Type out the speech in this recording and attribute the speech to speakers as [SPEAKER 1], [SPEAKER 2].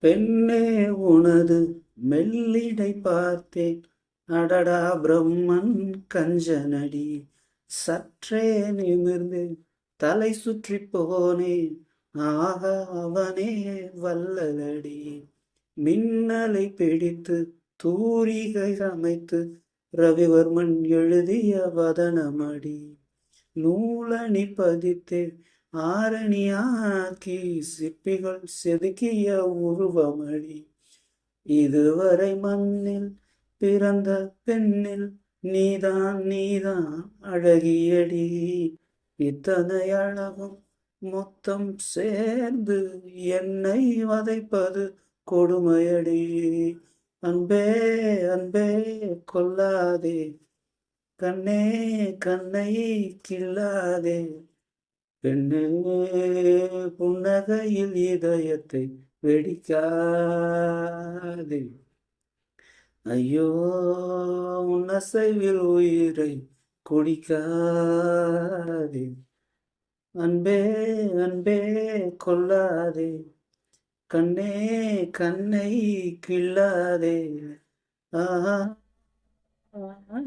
[SPEAKER 1] பெண்ணே உனது மெல்லிடை பார்த்தேன், அடடா பிரம்மன் கஞ்சனடி. சற்றே நிமிர்ந்து தலை சுற்றி போனேன், ஆகா அவனே வல்லலடி. மின்னலை பிடித்து தூரிகை அமைத்து ரவிவர்மன் எழுதிய வதனமடி. நூலணி பதித்து ஆரணியாக்கி சிற்பிகள் செதுக்கிய உருவமடி. இதுவரை மண்ணில் பிறந்த பெண்ணில் நீதான் நீதான் அழகியடி. இத்தனை அழகும் மொத்தம் சேர்ந்து என்னை வதைப்பது கொடுமையடி. அன்பே அன்பே கொல்லாதே, கண்ணே கண்ணை கில்லாதே, பெண்ணே புன்னகையில் இதயத்தை வெடிக்காதே. ஐயோ உன்னசைவில் உயிரை குடிக்காதே. அன்பே அன்பே கொல்லாதே, கண்ணே கண்ணை கில்லாதே. ஆஹா ஆஹா